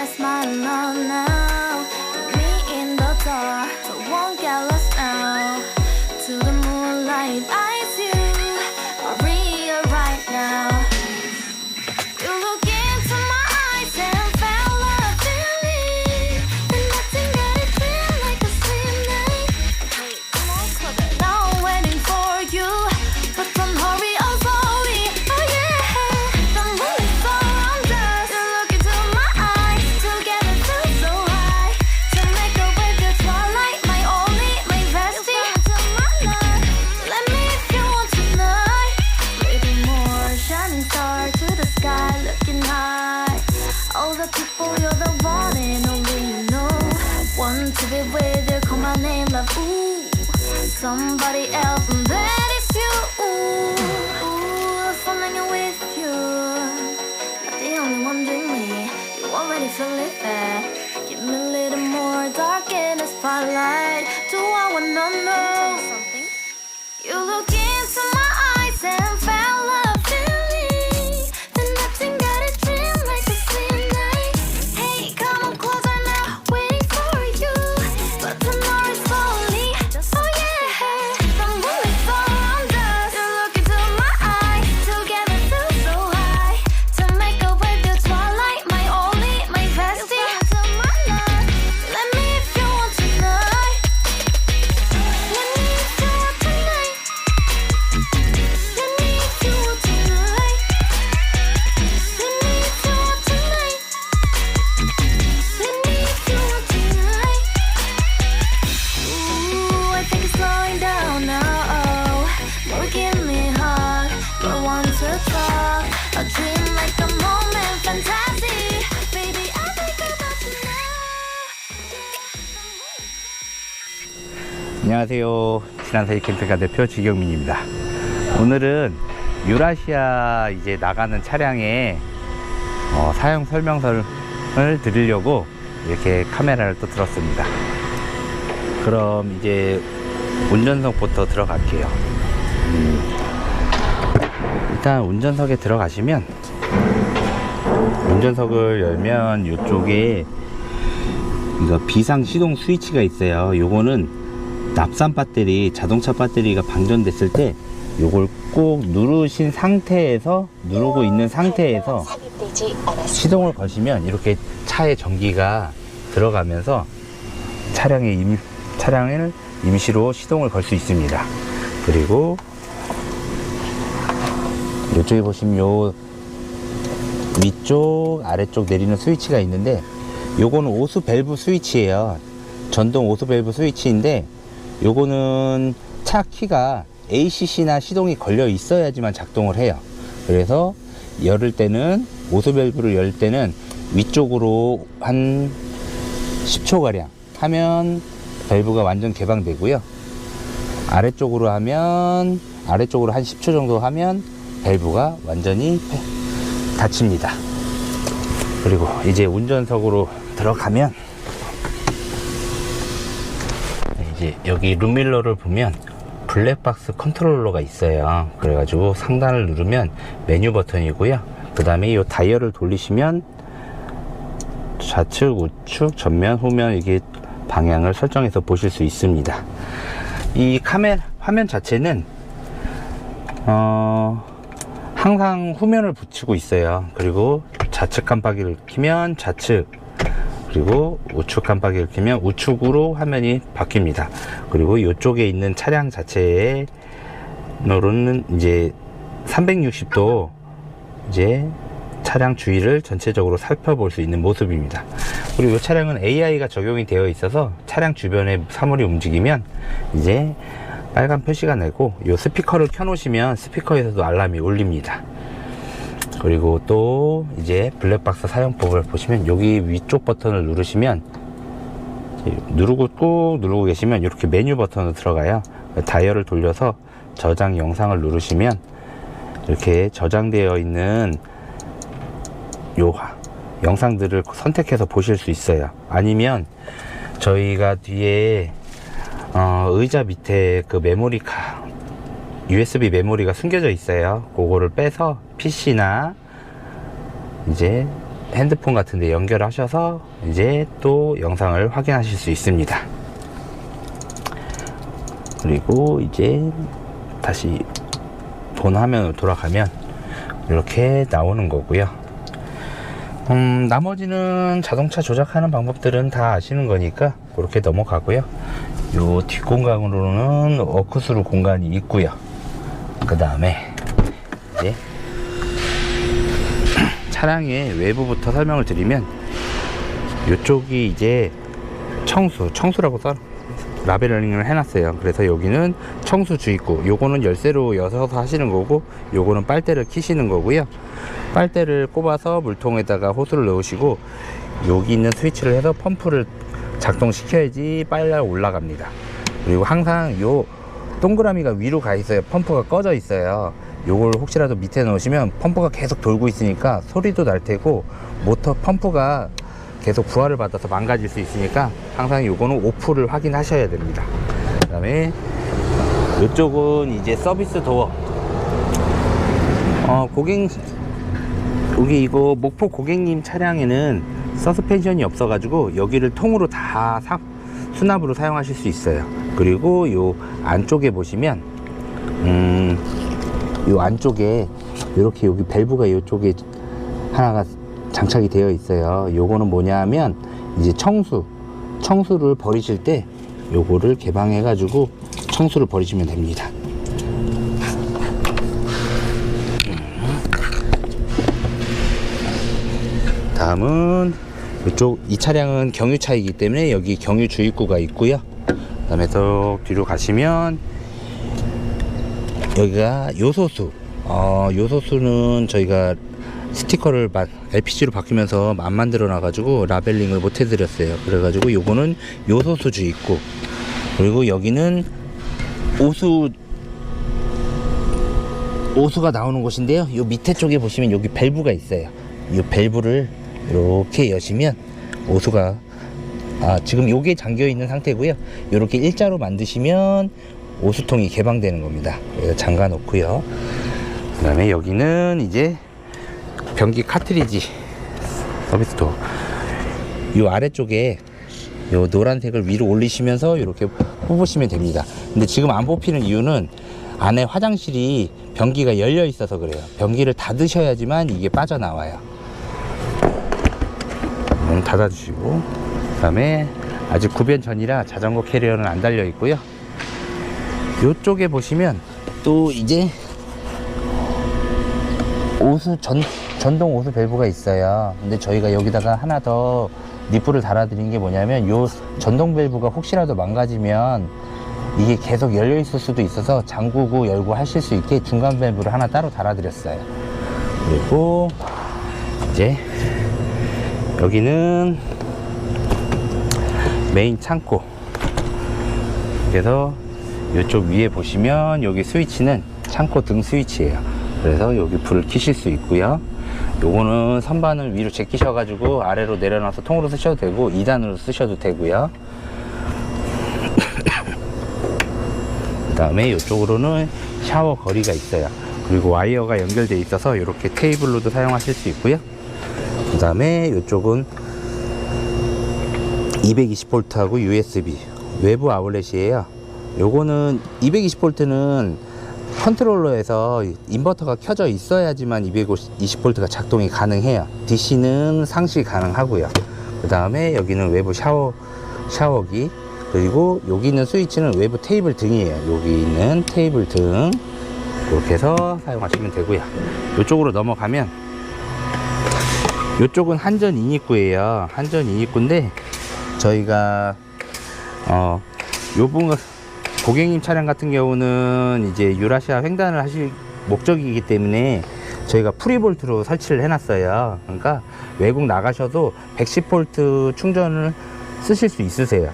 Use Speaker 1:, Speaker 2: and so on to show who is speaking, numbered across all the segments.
Speaker 1: I smile alone now. Me in the dark, but won't get lost now. To the moonlight, eyes you are real right now. You look into my eyes and felt a feeling, and nothing got it feel like a slim night. Hey, come on, club it. Now I'm waiting for you, but don't hurry, oh slowly. Oh yeah, the moon is around us. You look into my eyes, together feel so high. To make a way through twilight, my only, my bestie. To my life, let me if you want tonight. Maybe more shining star to the sky, looking high. All the people, you're the one and only you know. Want to be with you, call my name, love. Ooh, somebody else, and that is you. Ooh, falling in with you. Not the only one doing me. You already feel it there. Give me a little more dark in the spotlight. Do I wanna know something? You look into my eyes and felt a feeling, then nothing got a dream like a slim night. Hey, come on closer now, waiting for you, but the night is slowly. Oh yeah, the moon is around us. You look into my eyes, together feel so high. To make a way through twilight, my only, my bestie. To my life, let me if you want tonight. Let me if you want tonight. Let me if you want tonight. Let me if you want tonight. Let me if you want tonight. Ooh, I think it's slowing down now. More give me hug, more want to talk. A dream like a moment, fantasy. Baby, I think about you now.
Speaker 2: 안녕하세요. 지난사이 캠핑카 대표 지경민입니다. 오늘은 유라시아 이제 나가는 차량의 사용 설명서를 드리려고 이렇게 카메라를 또 들었습니다. 그럼 이제 운전석부터 들어갈게요. 일단 운전석에 들어가시면 운전석을 열면 이쪽에 이거 비상 시동 스위치가 있어요. 요거는 납산 배터리, 자동차 배터리가 방전됐을 때 요걸 꼭 누르신 상태에서, 누르고 있는 상태에서 시동을 거시면 이렇게 차에 전기가 들어가면서 차량을 임시로 시동을 걸 수 있습니다. 그리고 이쪽에 보시면 요 위쪽 아래쪽 내리는 스위치가 있는데 요거는 오수 밸브 스위치예요. 전동 오수 밸브 스위치인데 요거는 차 키가 ACC나 시동이 걸려 있어야지만 작동을 해요. 그래서 열을 때는 오수 밸브를 열 때는 위쪽으로 한 10초 가량 하면 밸브가 완전 개방되고요. 아래쪽으로 한 10초 정도 하면 밸브가 완전히 닫힙니다. 그리고 이제 운전석으로 들어가면 이제 여기 룸밀러를 보면 블랙박스 컨트롤러가 있어요. 그래가지고 상단을 누르면 메뉴 버튼이고요. 그 다음에 이 다이얼을 돌리시면 좌측, 우측, 전면, 후면 이게 방향을 설정해서 보실 수 있습니다. 이 카메라 화면 자체는 항상 후면을 붙이고 있어요. 그리고 좌측 깜빡이를 켜면 좌측, 그리고 우측 깜빡이를 켜면 우측으로 화면이 바뀝니다. 그리고 이쪽에 있는 차량 자체에 노로는 이제 360도 이제 차량 주위를 전체적으로 살펴볼 수 있는 모습입니다. 그리고 이 차량은 AI가 적용이 되어 있어서 차량 주변에 사물이 움직이면 이제 빨간 표시가 나고 이 스피커를 켜 놓으시면 스피커에서도 알람이 울립니다. 그리고 또 이제 블랙박스 사용법을 보시면 여기 위쪽 버튼을 누르시면 꾹 누르고 계시면 이렇게 메뉴 버튼으로 들어가요. 다이얼을 돌려서 저장 영상을 누르시면 이렇게 저장되어 있는 요 영상들을 선택해서 보실 수 있어요. 아니면 저희가 뒤에 의자 밑에 그 USB 메모리가 숨겨져 있어요. 그거를 빼서 PC나 이제 핸드폰 같은데 연결하셔서 이제 또 영상을 확인하실 수 있습니다. 그리고 이제 다시 본 화면으로 돌아가면 이렇게 나오는 거고요. 나머지는 자동차 조작하는 방법들은 다 아시는 거니까 그렇게 넘어가고요. 요 뒷공간으로는 워크스루 공간이 있고요. 그 다음에 이제 차량의 외부부터 설명을 드리면, 이쪽이 이제 청수라고 라벨링을 해놨어요. 그래서 여기는 청수 주입구, 요거는 열쇠로 여셔서 하시는 거고, 요거는 빨대를 키시는 거고요. 빨대를 꼽아서 물통에다가 호스를 넣으시고, 여기 있는 스위치를 해서 펌프를 작동시켜야지 빨래 올라갑니다. 그리고 항상 요 동그라미가 위로 가 있어요. 펌프가 꺼져 있어요. 요걸 혹시라도 밑에 넣으시면 펌프가 계속 돌고 있으니까 소리도 날 테고, 모터 펌프가 계속 부하를 받아서 망가질 수 있으니까 항상 요거는 오프를 확인하셔야 됩니다. 그 다음에 이쪽은 이제 서비스 도어. 여기 이거 목포 고객님 차량에는 서스펜션이 없어 가지고 여기를 통으로 다 수납으로 사용하실 수 있어요. 그리고 요 안쪽에 보시면 요 안쪽에 이렇게 여기 밸브가 이쪽에 하나가 장착이 되어 있어요. 요거는 뭐냐 하면 이제 청수를 버리실 때 요거를 개방해 가지고 청수를 버리시면 됩니다. 다음은 이 차량은 경유차이기 때문에 여기 경유 주입구가 있고요. 그 다음에 또 뒤로 가시면 여기가 요소수. 요소수는 저희가 스티커를 LPG로 바뀌면서 안 만들어 놔가지고 라벨링을 못 해드렸어요. 그래가지고 요거는 요소수 주입구. 그리고 여기는 오수가 나오는 곳인데요. 요 밑에 쪽에 보시면 여기 밸브가 있어요. 이 밸브를 이렇게 여시면 오수가 지금 요게 잠겨 있는 상태고요. 이렇게 일자로 만드시면 오수통이 개방되는 겁니다. 잠가 놓고요. 그 다음에 여기는 이제 변기 카트리지 서비스 도어. 요 아래쪽에 요 노란색을 위로 올리시면서 이렇게 뽑으시면 됩니다. 근데 지금 안 뽑히는 이유는 안에 화장실이 변기가 열려 있어서 그래요. 변기를 닫으셔야지만 이게 빠져나와요. 문 닫아주시고, 그 다음에 아직 구변 전이라 자전거 캐리어는 안 달려 있고요. 이쪽에 보시면 또 이제 전동 오수 밸브가 있어요. 근데 저희가 여기다가 하나 더 니프를 달아드린 게 뭐냐면, 요 전동 밸브가 혹시라도 망가지면 이게 계속 열려 있을 수도 있어서 잠그고 열고 하실 수 있게 중간 밸브를 하나 따로 달아드렸어요. 그리고 이제 여기는 메인 창고. 그래서 이쪽 위에 보시면 여기 스위치는 창고 등 스위치예요. 그래서 여기 불을 켜실 수 있고요. 요거는 선반을 위로 제끼셔 가지고 아래로 내려놔서 통으로 쓰셔도 되고 2단으로 쓰셔도 되고요. 그 다음에 이쪽으로는 샤워 거리가 있어요. 그리고 와이어가 연결되어 있어서 이렇게 케이블로도 사용하실 수 있고요. 그 다음에 이쪽은 220V하고 USB 외부 아울렛이에요. 요거는 220V는 컨트롤러에서 인버터가 켜져 있어야지만 220V가 작동이 가능해요. DC는 상시 가능하고요. 그 다음에 여기는 외부 샤워기, 그리고 여기 있는 스위치는 외부 테이블 등이에요. 여기 있는 테이블 등 이렇게 해서 사용하시면 되고요. 이쪽으로 넘어가면 이쪽은 한전 인입구예요. 한전 인입구인데 저희가 요 부분 고객님 차량 같은 경우는 이제 유라시아 횡단을 하실 목적이기 때문에 저희가 프리볼트로 설치를 해놨어요. 그러니까 외국 나가셔도 110V 충전을 쓰실 수 있으세요.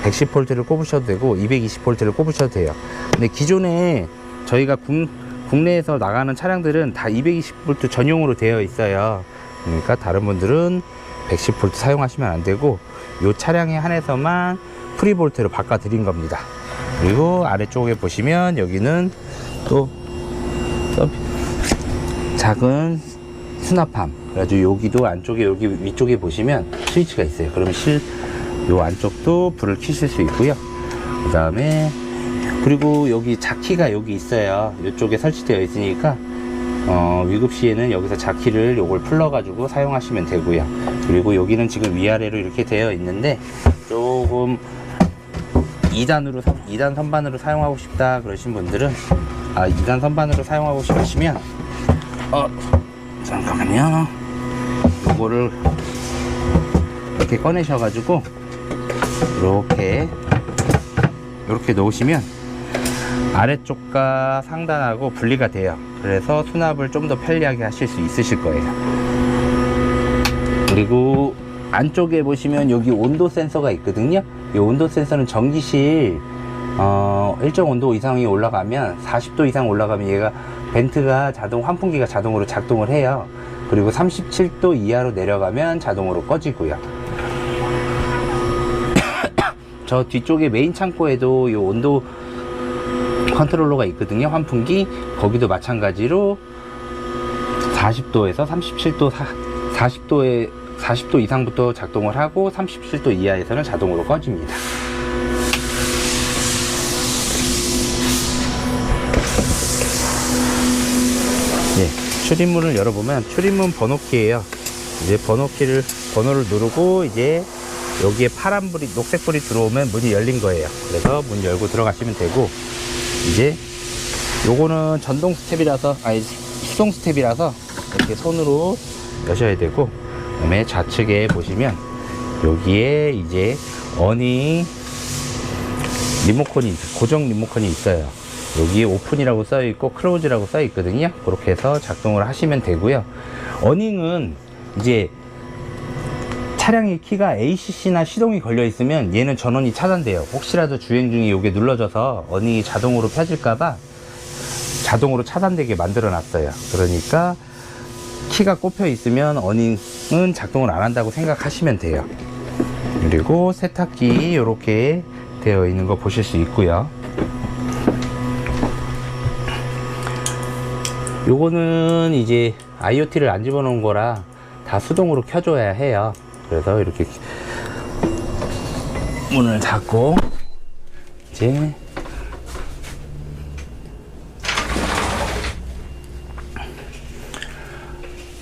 Speaker 2: 110V를 꼽으셔도 되고 220V를 꼽으셔도 돼요. 근데 기존에 저희가 국내에서 나가는 차량들은 다 220V 전용으로 되어 있어요. 그러니까 다른 분들은 110V 사용하시면 안 되고 이 차량에 한해서만 프리볼트를 바꿔 드린 겁니다. 그리고 아래쪽에 보시면 여기는 또 작은 수납함. 그래가지고 여기도 안쪽에 여기 위쪽에 보시면 스위치가 있어요. 그러면 요 안쪽도 불을 켜실 수 있고요. 그 다음에 그리고 여기 자키가 여기 있어요. 이쪽에 설치되어 있으니까 위급 시에는 여기서 자키를 요걸 풀러 가지고 사용하시면 되고요. 그리고 여기는 지금 위아래로 이렇게 되어 있는데 조금 2단 선반으로 사용하고 싶다 그러신 분들은 2단 선반으로 사용하고 싶으시면 잠깐만요. 요거를 이렇게 꺼내셔 가지고 이렇게 놓으시면 아래쪽과 상단하고 분리가 돼요. 그래서 수납을 좀 더 편리하게 하실 수 있으실 거예요. 그리고 안쪽에 보시면 여기 온도 센서가 있거든요. 이 온도 센서는 전기실 일정 온도 이상이 올라가면 40도 이상 올라가면 얘가 벤트가 환풍기가 자동으로 작동을 해요. 그리고 37도 이하로 내려가면 자동으로 꺼지고요. 저 뒤쪽에 메인 창고에도 이 온도 컨트롤러가 있거든요. 환풍기. 거기도 마찬가지로 40도에서 37도 40도 이상부터 작동을 하고 37도 이하에서는 자동으로 꺼집니다. 출입문을 열어보면 출입문 번호키예요. 이제 번호를 누르고 이제 여기에 파란불이 녹색불이 들어오면 문이 열린 거예요. 그래서 문 열고 들어가시면 되고, 이제 요거는 전동 스텝이라서 수동 스텝이라서 이렇게 손으로 여셔야 되고, 그다음에 좌측에 보시면 여기에 이제 어닝 리모컨이 고정 리모컨이 있어요. 여기에 오픈이라고 써 있고 클로즈라고 써 있거든요. 그렇게 해서 작동을 하시면 되고요. 어닝은 이제 차량의 키가 ACC나 시동이 걸려 있으면 얘는 전원이 차단돼요. 혹시라도 주행 중에 이게 눌러져서 어닝이 자동으로 펴질까봐 자동으로 차단되게 만들어 놨어요. 그러니까 키가 꼽혀 있으면 어닝은 작동을 안 한다고 생각하시면 돼요. 그리고 세탁기 이렇게 되어 있는 거 보실 수 있고요. 요거는 이제 IoT를 안 집어넣은 거라 다 수동으로 켜줘야 해요. 그래서 이렇게 문을 닫고 이제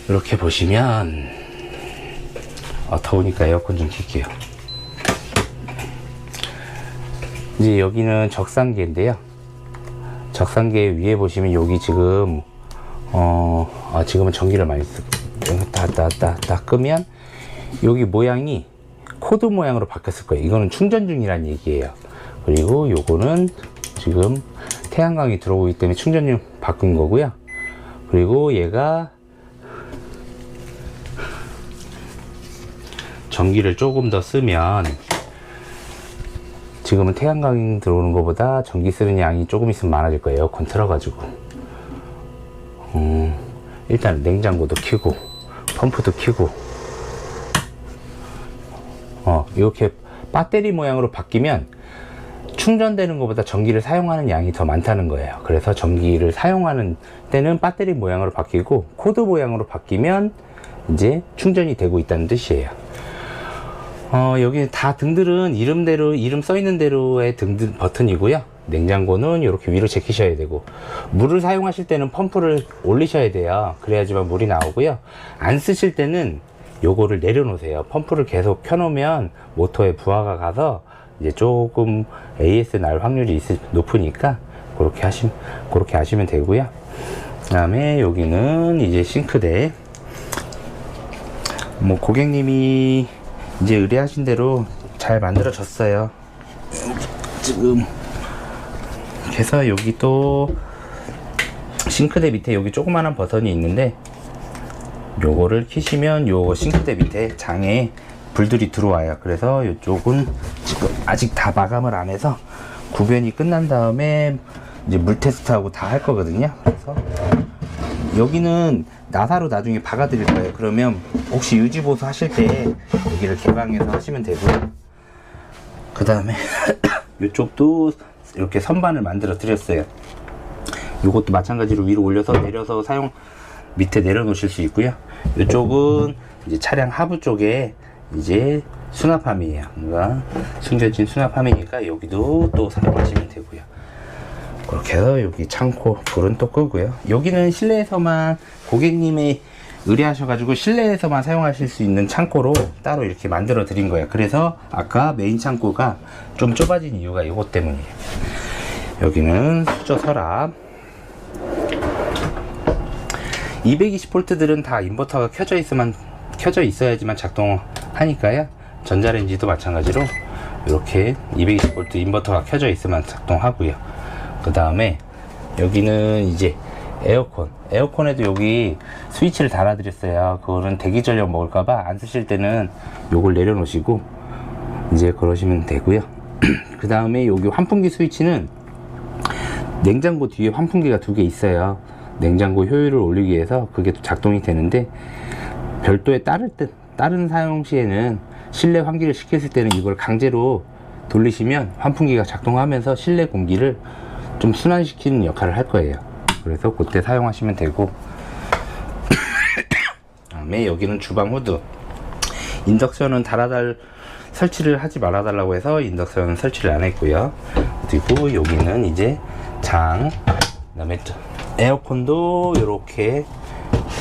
Speaker 2: 이렇게 보시면 더우니까 에어컨 좀 켤게요. 이제 여기는 적상기인데요. 적상기 위에 보시면 여기 지금 지금은 전기를 많이 쓰고 다 끄면 여기 모양이 코드 모양으로 바뀌었을 거예요. 이거는 충전 중이란 얘기예요. 그리고 요거는 지금 태양광이 들어오기 때문에 충전 중 바꾼 거고요. 그리고 얘가 전기를 조금 더 쓰면, 지금은 태양광이 들어오는 것보다 전기 쓰는 양이 조금 있으면 많아질 거예요. 에어컨 틀어가지고. 일단 냉장고도 켜고 펌프도 켜고 이렇게 배터리 모양으로 바뀌면 충전되는 것보다 전기를 사용하는 양이 더 많다는 거예요. 그래서 전기를 사용하는 때는 배터리 모양으로 바뀌고 코드 모양으로 바뀌면 이제 충전이 되고 있다는 뜻이에요. 여기 다 등들은 이름 써 있는 대로의 등등 버튼이고요. 냉장고는 이렇게 위로 제끼셔야 되고, 물을 사용하실 때는 펌프를 올리셔야 돼요. 그래야지만 물이 나오고요. 안 쓰실 때는 요거를 내려놓으세요. 펌프를 계속 켜놓으면 모터에 부하가 가서 이제 조금 AS 날 확률이 높으니까 그렇게 하시면 되고요. 그 다음에 여기는 이제 싱크대. 고객님이 이제 의뢰하신 대로 잘 만들어졌어요. 지금 그래서 여기 또 싱크대 밑에 여기 조그마한 버튼이 있는데, 요거를 키시면 요 싱크대 밑에 장에 불들이 들어와요. 그래서 이쪽은 지금 아직 다 마감을 안 해서 구변이 끝난 다음에 이제 물 테스트하고 다 할 거거든요. 그래서 여기는 나사로 나중에 박아 드릴 거예요. 그러면 혹시 유지보수 하실 때 여기를 개방해서 하시면 되고요. 그 다음에 이쪽도 이렇게 선반을 만들어 드렸어요. 이것도 마찬가지로 위로 올려서 내려서 밑에 내려놓으실 수 있고요. 이쪽은 이제 차량 하부 쪽에 이제 수납함이에요. 그러니까 숨겨진 수납함이니까 여기도 또 사용하시면 되고요. 그렇게 해서 여기 창고 불은 또 끄고요. 여기는 실내에서만 고객님이 의뢰하셔가지고 실내에서만 사용하실 수 있는 창고로 따로 이렇게 만들어 드린 거예요. 그래서 아까 메인 창고가 좀 좁아진 이유가 이것 때문이에요. 여기는 수저 서랍. 220V들은 다 인버터가 켜져 있어야지만 작동하니까요. 전자레인지도 마찬가지로 이렇게 220V 인버터가 켜져 있으면 작동하고요. 그 다음에 여기는 이제 에어컨에도 여기 스위치를 달아 드렸어요. 그거는 대기 전력 먹을까봐 안 쓰실 때는 요걸 내려놓으시고 이제 그러시면 되고요. 그 다음에 여기 환풍기 스위치는 냉장고 뒤에 환풍기가 2개 있어요. 냉장고 효율을 올리기 위해서 그게 또 작동이 되는데, 별도의 다른 사용 시에는 실내 환기를 시켰을 때는 이걸 강제로 돌리시면 환풍기가 작동하면서 실내 공기를 좀 순환시키는 역할을 할 거예요. 그래서 그때 사용하시면 되고, 다음에 여기는 주방 후드. 인덕션은 설치를 하지 말아 달라고 해서 인덕션은 설치를 안 했고요. 그리고 여기는 이제 장, 그 다음에 에어컨도 이렇게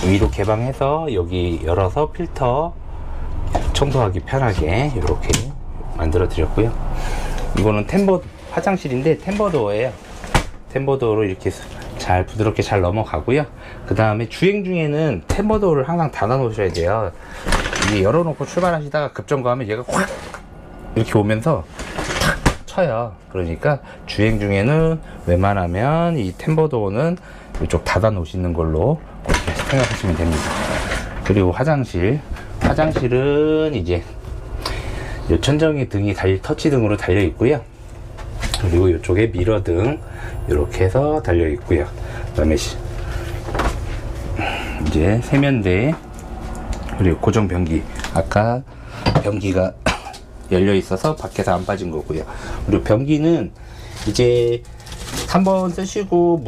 Speaker 2: 위로 개방해서 여기 열어서 필터 청소하기 편하게 이렇게 만들어 드렸고요. 이거는 화장실인데 템버도어예요. 템버도어로 이렇게 부드럽게 잘 넘어가고요. 그 다음에 주행 중에는 템버도어를 항상 닫아 놓으셔야 돼요. 이게 열어놓고 출발하시다가 급정거하면 얘가 확 이렇게 오면서 탁 쳐요. 그러니까 주행 중에는 웬만하면 이 템버도어는 이쪽 닫아 놓으시는 걸로 그렇게 생각하시면 됩니다. 그리고 화장실은 이제 요 천정의 등이 터치 등으로 달려 있고요. 그리고 이쪽에 미러등 이렇게 해서 달려 있고요. 그 다음에 이제 세면대, 그리고 고정 변기, 아까 변기가 열려 있어서 밖에서 안 빠진 거고요. 그리고 변기는 이제 한번 쓰시고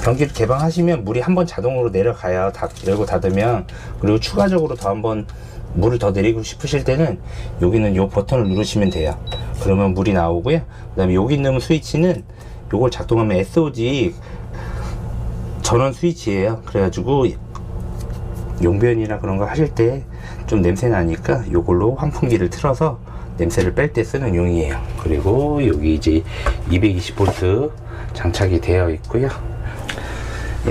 Speaker 2: 변기를 개방하시면 물이 한번 자동으로 내려가요. 열고 닫으면. 그리고 추가적으로 더 한번 물을 더 내리고 싶으실 때는 여기는 요 버튼을 누르시면 돼요. 그러면 물이 나오고요. 그 다음에 여기 있는 스위치는 요걸 작동하면 SOG 전원 스위치예요. 그래가지고 용변이나 그런 거 하실 때 좀 냄새 나니까 요걸로 환풍기를 틀어서 냄새를 뺄 때 쓰는 용이에요. 그리고 여기 이제 220V 장착이 되어 있고요.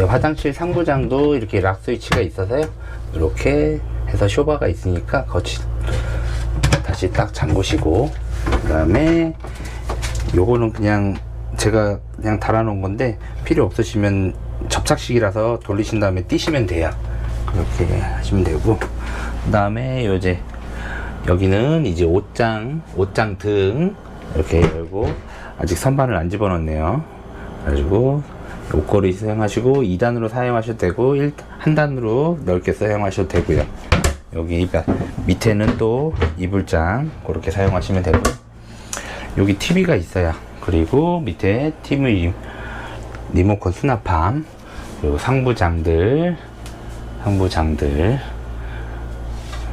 Speaker 2: 화장실 상부장도 이렇게 락 스위치가 있어서요. 이렇게 해서 쇼바가 있으니까 다시 딱 잠그시고, 그 다음에 요거는 그냥 제가 그냥 달아 놓은 건데 필요 없으시면 접착식이라서 돌리신 다음에 띄시면 돼요. 그렇게 하시면 되고, 그 다음에 여기는 이제 옷장 등 이렇게 열고, 아직 선반을 안 집어넣었네요. 그래가지고 옷걸이 사용하시고 2단으로 사용하셔도 되고 한 단으로 넓게 사용하셔도 되고요. 여기 밑에는 또 이불장 그렇게 사용하시면 되고, 여기 TV가 있어요. 그리고 밑에 TV 리모컨 수납함, 그리고 상부장들,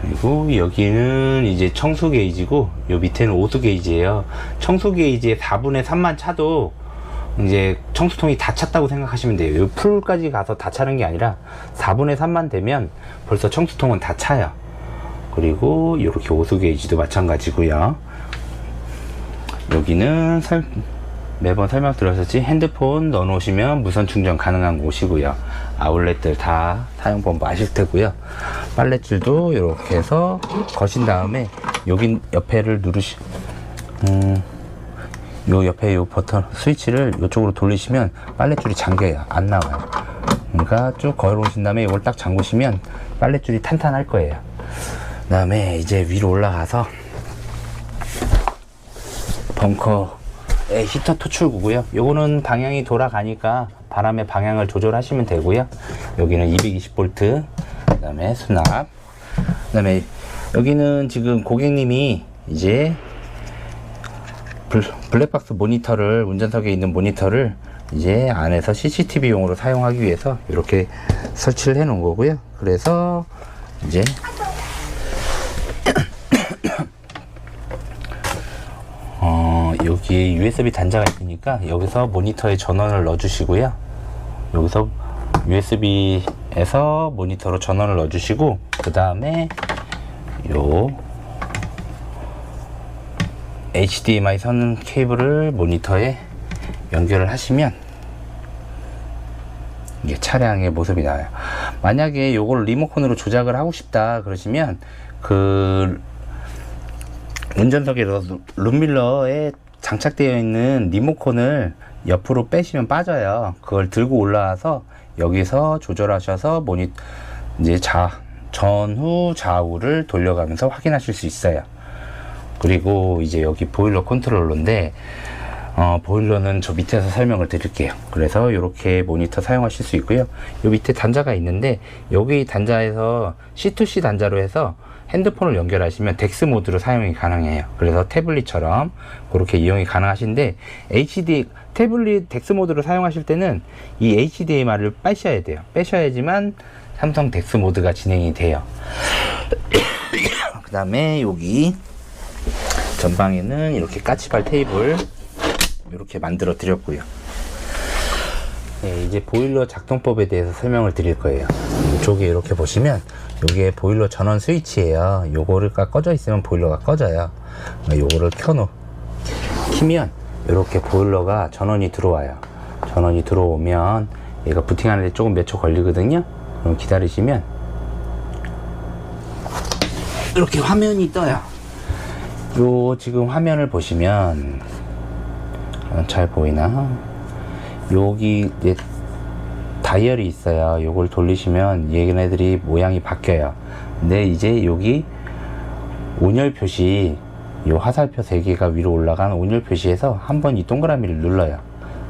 Speaker 2: 그리고 여기는 이제 청소 게이지고, 요 밑에는 오수 게이지예요. 청소 게이지의 4분의 3만 차도 이제 청수통이 다 찼다고 생각하시면 돼요. 요 풀까지 가서 다 차는 게 아니라 4분의 3만 되면 벌써 청수통은 다 차요. 그리고 이렇게 오수 게이지도 마찬가지고요. 여기는 매번 설명드렸었지, 핸드폰 넣어 놓으시면 무선 충전 가능한 곳이고요. 아울렛들 다 사용법 아실 테고요. 빨랫줄도 이렇게 해서 거신 다음에 여기 옆에를 요 옆에 요 버튼 스위치를 이쪽으로 돌리시면 빨랫줄이 잠겨요. 안 나와요. 그러니까 쭉 걸어오신 다음에 이걸 딱 잠그시면 빨랫줄이 탄탄할 거예요. 그 다음에 이제 위로 올라가서 벙커의 히터 토출구고요. 요거는 방향이 돌아가니까 바람의 방향을 조절하시면 되고요. 여기는 220V, 그 다음에 수납, 그 다음에 여기는 지금 고객님이 이제 블랙박스 모니터를, 운전석에 있는 모니터를 이제 안에서 CCTV용으로 사용하기 위해서 이렇게 설치를 해 놓은 거고요. 그래서 이제 여기 USB 단자가 있으니까 여기서 모니터에 전원을 넣어 주시고요. 여기서 USB에서 모니터로 전원을 넣어 주시고, 그 다음에 요 HDMI 선 케이블을 모니터에 연결을 하시면 이게 차량의 모습이 나와요. 만약에 요걸 리모컨으로 조작을 하고 싶다 그러시면 그 운전석에 룸밀러에 장착되어 있는 리모컨을 옆으로 빼시면 빠져요. 그걸 들고 올라와서 여기서 조절하셔서 이제 전후 좌우를 돌려가면서 확인하실 수 있어요. 그리고 이제 여기 보일러 컨트롤러인데, 보일러는 저 밑에서 설명을 드릴게요. 그래서 이렇게 모니터 사용하실 수 있고요. 요 밑에 단자가 있는데, 여기 단자에서 C2C 단자로 해서 핸드폰을 연결하시면 덱스 모드로 사용이 가능해요. 그래서 태블릿처럼 그렇게 이용이 가능하신데, 태블릿 덱스 모드로 사용하실 때는 이 HDMI를 빼셔야 돼요. 빼셔야지만 삼성 덱스 모드가 진행이 돼요. 그 다음에 여기 전방에는 이렇게 까치발 테이블 이렇게 만들어 드렸고요. 네, 이제 보일러 작동법에 대해서 설명을 드릴 거예요. 이쪽에 이렇게 보시면 이게 보일러 전원 스위치예요. 요거가 꺼져 있으면 보일러가 꺼져요. 요거를 키면 이렇게 보일러가 전원이 들어와요. 전원이 들어오면 얘가 부팅하는데 조금 몇 초 걸리거든요. 그럼 기다리시면 이렇게 화면이 떠요. 요 지금 화면을 보시면 잘 보이나? 여기 이제 다이얼이 있어요. 요걸 돌리시면 얘네들이 모양이 바뀌어요. 근데 이제 여기 온열 표시, 요 화살표 3개가 위로 올라간 온열 표시에서 한번 이 동그라미를 눌러요.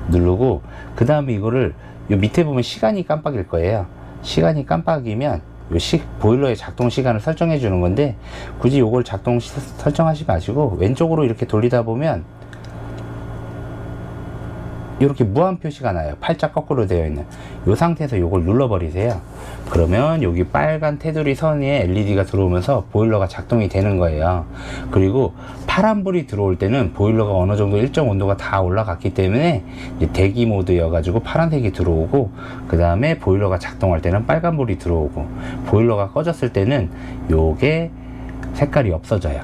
Speaker 2: 누르고 그 다음에 이거를 요 밑에 보면 시간이 깜빡일 거예요. 시간이 깜빡이면 요 보일러의 작동 시간을 설정해 주는 건데, 굳이 요걸 설정하지 마시고 왼쪽으로 이렇게 돌리다 보면 이렇게 무한 표시가 나요. 팔자 거꾸로 되어 있는 이 상태에서 이걸 눌러 버리세요. 그러면 여기 빨간 테두리 선에 LED가 들어오면서 보일러가 작동이 되는 거예요. 그리고 파란불이 들어올 때는 보일러가 어느 정도 일정 온도가 다 올라갔기 때문에 이제 대기 모드여 가지고 파란색이 들어오고, 그 다음에 보일러가 작동할 때는 빨간불이 들어오고, 보일러가 꺼졌을 때는 요게 색깔이 없어져요.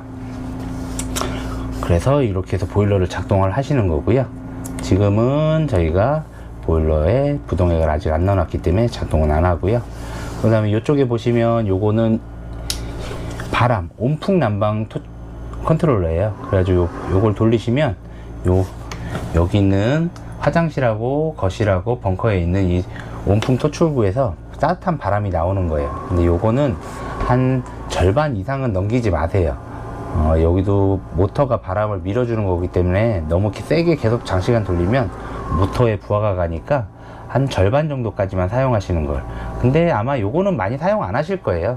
Speaker 2: 그래서 이렇게 해서 보일러를 작동을 하시는 거고요. 지금은 저희가 보일러에 부동액을 아직 안 넣어놨기 때문에 작동은 안 하고요. 그 다음에 이쪽에 보시면 요거는 바람, 온풍 난방 컨트롤러예요. 그래가지고 요걸 돌리시면 여기 있는 화장실하고 거실하고 벙커에 있는 이 온풍 토출구에서 따뜻한 바람이 나오는 거예요. 근데 요거는 한 절반 이상은 넘기지 마세요. 여기도 모터가 바람을 밀어주는 거기 때문에 너무 세게 계속 장시간 돌리면 모터에 부하가 가니까 한 절반 정도까지만 사용하시는 걸. 근데 아마 요거는 많이 사용 안 하실 거예요.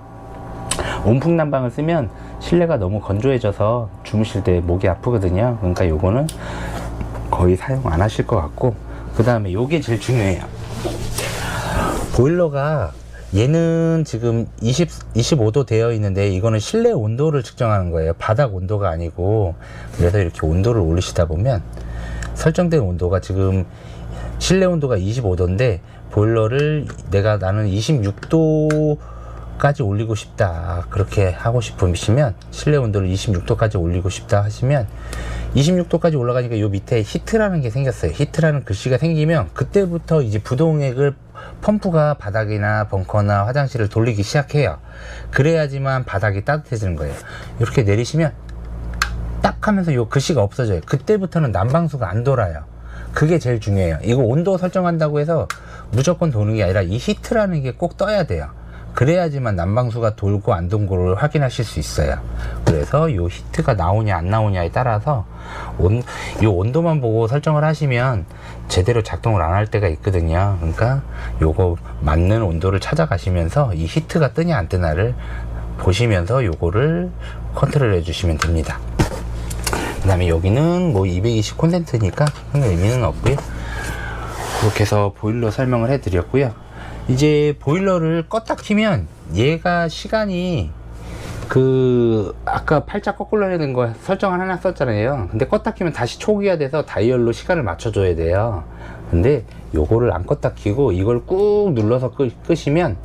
Speaker 2: 온풍 난방을 쓰면 실내가 너무 건조해져서 주무실 때 목이 아프거든요. 그러니까 요거는 거의 사용 안 하실 것 같고, 그 다음에 요게 제일 중요해요. 보일러가 얘는 지금 25도 되어 있는데 이거는 실내 온도를 측정하는 거예요. 바닥 온도가 아니고. 그래서 이렇게 온도를 올리시다 보면 설정된 온도가 지금 실내 온도가 25도인데 보일러를 나는 26도까지 올리고 싶다, 그렇게 하고 싶으시면 실내 온도를 26도까지 올리고 싶다 하시면 26도까지 올라가니까 요 밑에 히트라는 게 생겼어요. 히트라는 글씨가 생기면 그때부터 이제 부동액을 펌프가 바닥이나 벙커나 화장실을 돌리기 시작해요. 그래야지만 바닥이 따뜻해지는 거예요. 이렇게 내리시면 딱 하면서 요 글씨가 없어져요. 그때부터는 난방수가 안 돌아요. 그게 제일 중요해요. 이거 온도 설정한다고 해서 무조건 도는 게 아니라 이 히트라는 게 꼭 떠야 돼요. 그래야지만 난방수가 돌고 안 돈고를 확인하실 수 있어요. 그래서 요 히트가 나오냐 안 나오냐에 따라서 요 온도만 보고 설정을 하시면 제대로 작동을 안 할 때가 있거든요. 그러니까 요거 맞는 온도를 찾아가시면서 이 히트가 뜨냐 안 뜨냐를 보시면서 요거를 컨트롤 해 주시면 됩니다. 그 다음에 여기는 뭐 220 콘센트니까 큰 의미는 없고요. 그렇게 해서 보일러 설명을 해 드렸고요. 이제 보일러를 껐다 키면 얘가 시간이 아까 팔자 거꾸로 해야 되는 거 설정을 하나 썼잖아요. 근데 껐다 키면 다시 초기화 돼서 다이얼로 시간을 맞춰줘야 돼요. 근데 요거를 안 껐다 키고 이걸 꾹 눌러서 끄시면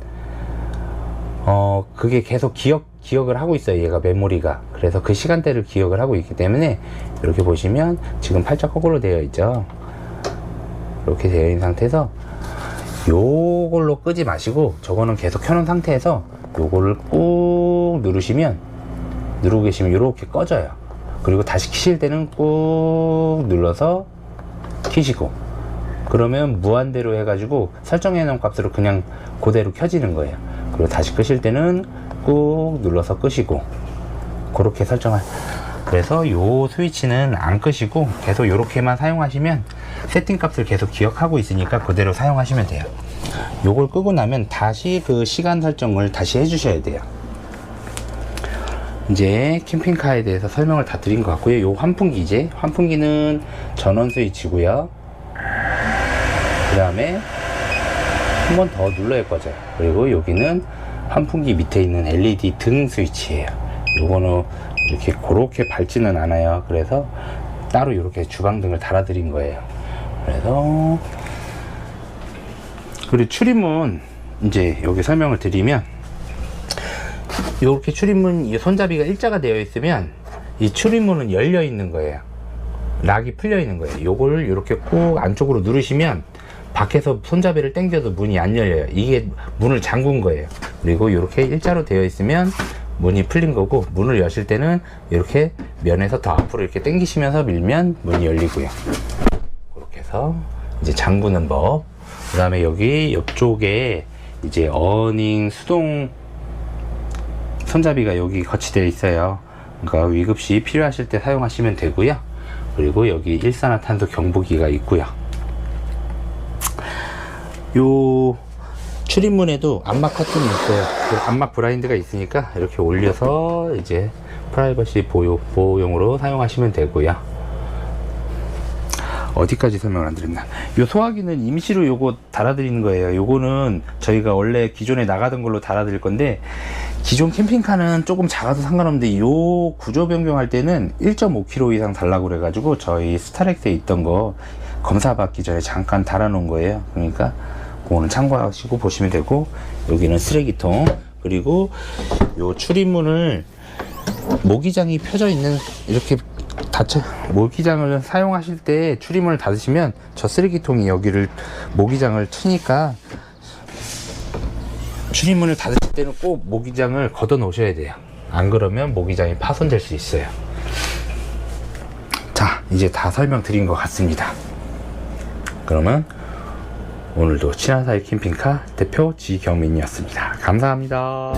Speaker 2: 그게 계속 기억을 하고 있어요. 얘가 메모리가. 그래서 그 시간대를 기억을 하고 있기 때문에 이렇게 보시면 지금 팔자 거꾸로 되어 있죠. 이렇게 되어 있는 상태에서 요걸로 끄지 마시고 저거는 계속 켜놓은 상태에서 요거를 꾹 누르고 계시면 이렇게 꺼져요. 그리고 다시 키실 때는 꾹 눌러서 키시고, 그러면 무한대로 해가지고 설정해 놓은 값으로 그냥 그대로 켜지는 거예요. 그리고 다시 끄실 때는 꾹 눌러서 끄시고, 그렇게 그래서 요 스위치는 안 끄시고 계속 요렇게만 사용하시면 세팅 값을 계속 기억하고 있으니까 그대로 사용하시면 돼요. 요걸 끄고 나면 다시 그 시간 설정을 다시 해주셔야 돼요. 이제 캠핑카에 대해서 설명을 다 드린 것 같고요. 요 환풍기는 전원 스위치고요. 그 다음에 한 번 더 눌러야 꺼져요. 그리고 여기는 환풍기 밑에 있는 LED 등 스위치예요. 요거는 이렇게 그렇게 밝지는 않아요. 그래서 따로 이렇게 주방등을 달아드린 거예요. 그래서 그리고 출입문 이제 여기 설명을 드리면, 이렇게 출입문 이 손잡이가 일자가 되어 있으면 이 출입문은 열려 있는 거예요. 락이 풀려 있는 거예요. 요걸 이렇게 꼭 안쪽으로 누르시면 밖에서 손잡이를 당겨도 문이 안 열려요. 이게 문을 잠근 거예요. 그리고 이렇게 일자로 되어 있으면 문이 풀린 거고, 문을 여실 때는 이렇게 면에서 더 앞으로 이렇게 당기시면서 밀면 문이 열리고요. 그렇게 해서 이제 잠그는 법. 그 다음에 여기 옆쪽에 이제 어닝 수동 손잡이가 여기 거치되어 있어요. 그러니까 위급시 필요하실 때 사용하시면 되고요. 그리고 여기 일산화탄소 경보기가 있고요. 요 출입문에도 암막 커튼이 있어요. 그 암막 브라인드가 있으니까 이렇게 올려서 이제 프라이버시 보호용으로 사용하시면 되고요. 어디까지 설명을 안 드렸나? 요 소화기는 임시로 요거 달아드리는 거예요. 요거는 저희가 원래 기존에 나가던 걸로 달아드릴 건데, 기존 캠핑카는 조금 작아도 상관없는데 요 구조 변경할 때는 1.5kg 이상 달라고 그래가지고 저희 스타렉스에 있던 거 검사 받기 전에 잠깐 달아 놓은 거예요. 그러니까 그거는 참고하시고 보시면 되고, 여기는 쓰레기통, 그리고 요 출입문을 모기장이 펴져 있는 이렇게 모기장을 사용하실 때 출입문을 닫으시면 저 쓰레기통이 여기를 모기장을 치니까 출입문을 닫으실 때는 꼭 모기장을 걷어 놓으셔야 돼요. 안 그러면 모기장이 파손될 수 있어요. 자, 이제 다 설명드린 것 같습니다. 그러면 오늘도 친한 사이 캠핑카 대표 지경민이었습니다. 감사합니다.